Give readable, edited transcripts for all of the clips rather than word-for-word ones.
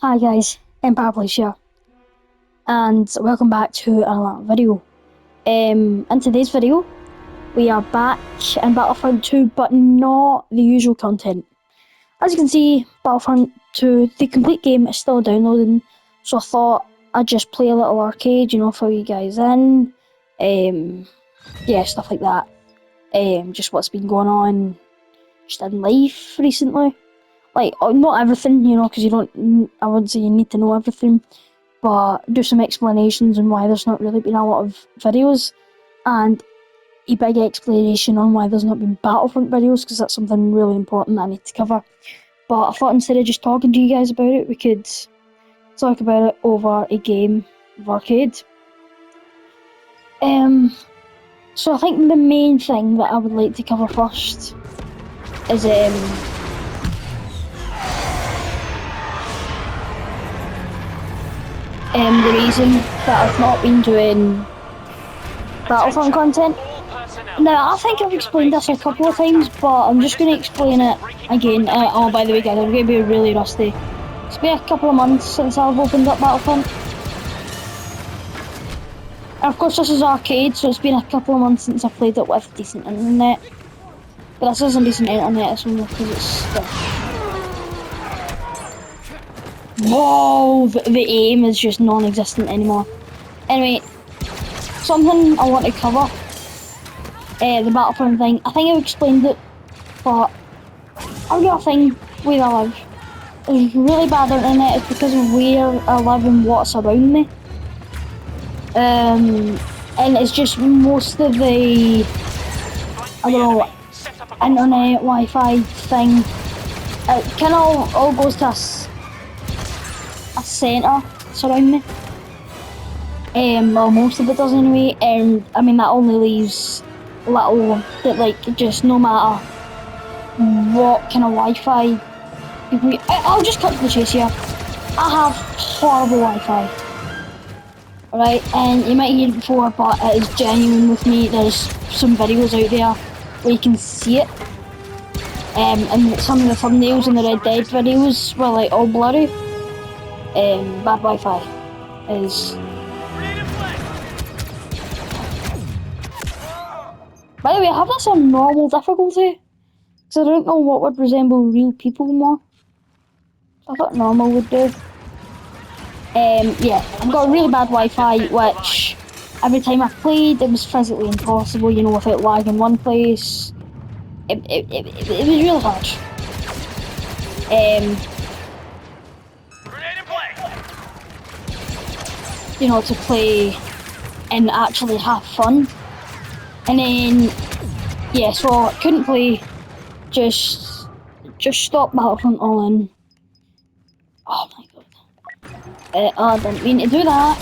Hi guys, Empire Police here, and welcome back to another video. In today's video, we are back in Battlefront 2, but not the usual content. As you can see, Battlefront 2, the complete game is still downloading, so I thought I'd just play a little arcade, fill you guys in, yeah, stuff like that. Just what's been going on just in life recently. Like, not everything, because I wouldn't say you need to know everything, but do some explanations on why there's not really been a lot of videos, and a big explanation on why there's not been Battlefront videos, because that's something really important that I need to cover. But I thought instead of just talking to you guys about it, we could talk about it over a game of arcade. So I think the main thing that I would like to cover first is the reason that I've not been doing Battlefront content. Now, I think I've explained this a couple of times, but I'm just going to explain it again. Oh, by the way, guys, I'm going to be really rusty. It's been a couple of months since I've opened up Battlefront. And of course, this is arcade, so it's been a couple of months since I've played it with decent internet. But this isn't decent internet, it's only because it's... Whoa! The aim is just non-existent anymore. Anyway, something I want to cover. The Battlefront thing. I think I've explained it, but I've got a thing where I live. There's really bad internet. It's because of where I live and what's around me. And it's just most of the, I don't know, internet, Wi-Fi thing. It kind of all goes to a centre surround me. Well, most of it does anyway. I mean, that only leaves little that, like, just no matter what kind of Wi-Fi people. I'll just cut to the chase here. I have horrible Wi-Fi. Right, and you might hear it before, but it is genuine with me. There's some videos out there where you can see it. And some of the thumbnails in the Red Dead videos were like all blurry. Bad Wi-Fi is. By the way, I have this on normal difficulty, because I don't know what would resemble real people more. I thought normal would do. Yeah, I've got really bad Wi-Fi, which every time I've played, it was physically impossible, without lag in one place. It was really hard. To play and actually have fun. And then, yeah, so I couldn't play, just stop Battlefront all in. Oh my god. I didn't mean to do that.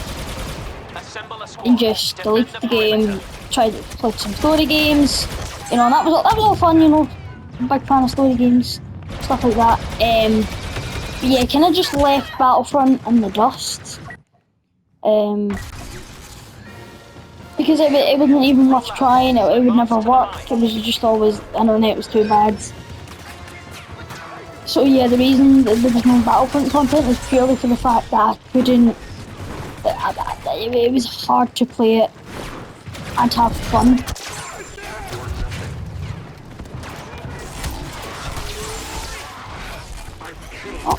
And just deleted the game, tried to play some story games, and that was all fun, big fan of story games, stuff like that. But yeah, kind of just left Battlefront in the dust. Because it wasn't even worth trying, it would never work, it was just always, the internet was too bad. So yeah, the reason that there was no Battlefront content was purely for the fact that I couldn't, it was hard to play it and have fun. Oh.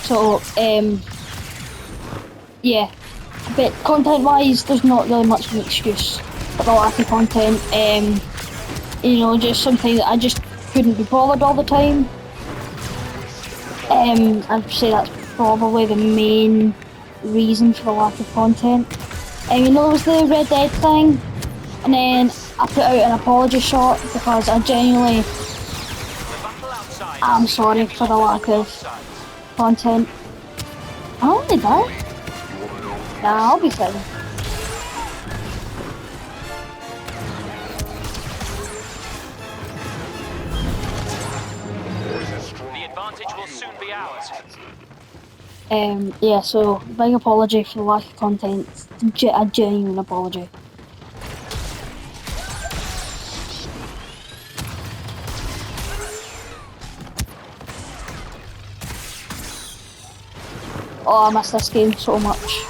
So, yeah, but content-wise, there's not really much of an excuse for the lack of content. Just something that I just couldn't be bothered all the time. I'd say that's probably the main reason for the lack of content. There was the Red Dead thing, and then I put out an apology shot because I genuinely am sorry for the lack of content. I only did. Nah, I'll be fine. The advantage will soon be ours. Yeah, so big apology for the lack of content. A genuine apology. Oh, I miss this game so much.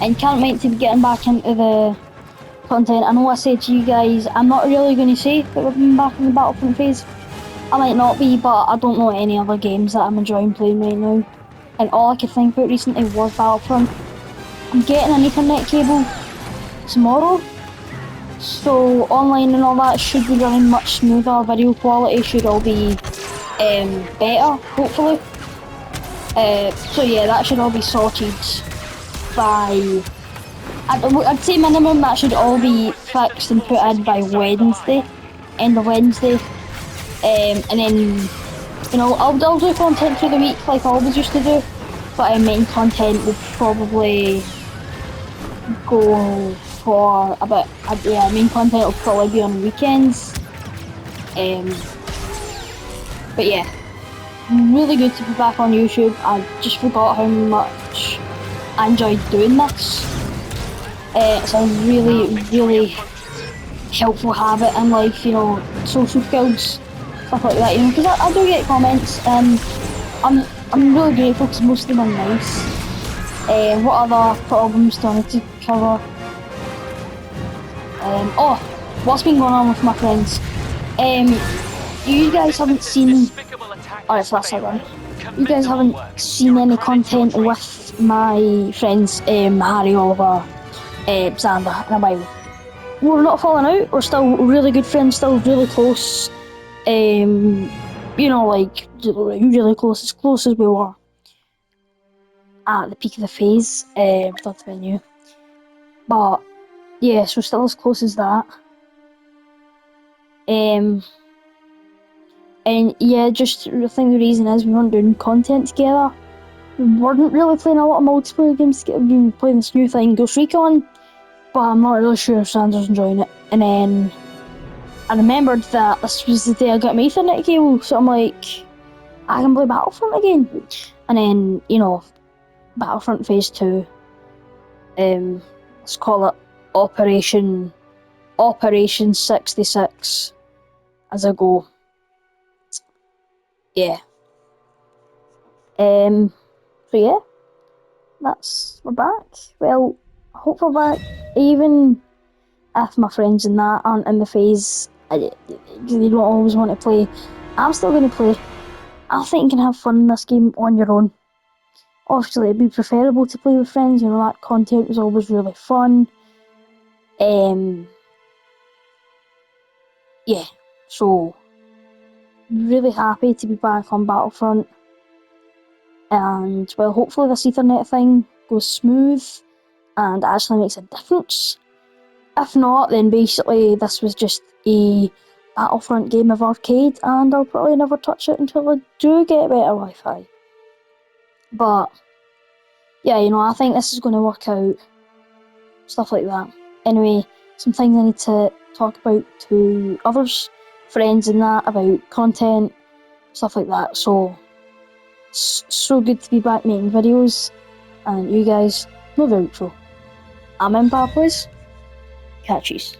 And can't wait to be getting back into the content. I know I said to you guys, I'm not really going to say that we've been back in the Battlefront phase. I might not be, but I don't know any other games that I'm enjoying playing right now. And all I could think about recently was Battlefront. I'm getting an Ethernet cable tomorrow, so online and all that should be running much smoother. Video quality should all be better, hopefully. So yeah, that should all be sorted by, I'd say minimum, that should all be fixed and put in by Wednesday, end of Wednesday. And then, you know, I'll do content through the week like I always used to do, but main content will probably go for about, yeah, main content will probably be on weekends. But yeah, really good to be back on YouTube. I just forgot how much I enjoyed doing this. It's a really helpful habit in life, you know, social skills, stuff like that, you know, because I do get comments and I'm really grateful because most of them are nice. What other problems do I need to cover? Oh, what's been going on with my friends? You guys haven't seen... Alright, so that's one. You guys haven't seen any content with my friends, Harry, Oliver, Xander, in a while. We're not falling out, we're still really good friends, still really close. You know, like, really close as we were at the peak of the phase, without the venue. But, yeah, so still as close as that. And yeah, just I think the reason is we weren't doing content together. We weren't really playing a lot of multiplayer games together. We've been playing this new thing, Ghost Recon, but I'm not really sure if Sander's enjoying it. And then I remembered that this was the day I got my Ethernet cable, so I'm like, I can play Battlefront again. And then, you know, Battlefront Phase 2, let's call it Operation 66 as I go. Yeah. So yeah, we're back. Well, I hope we're back, even if my friends and that aren't in the phase, they don't always want to play. I'm still going to play. I think you can have fun in this game on your own. Obviously, it'd be preferable to play with friends, you know, that content was always really fun. Yeah, so really happy to be back on Battlefront. And well, hopefully this Ethernet thing goes smooth and actually makes a difference. If not, then basically this was just a Battlefront game of arcade and I'll probably never touch it until I do get better Wi-Fi. But yeah, you know, I think this is going to work out. Stuff like that. Anyway, some things I need to talk about to others, friends and that, about content, stuff like that. So, it's so good to be back making videos, and you guys know the outro. I'm Empire Boys. Catchies.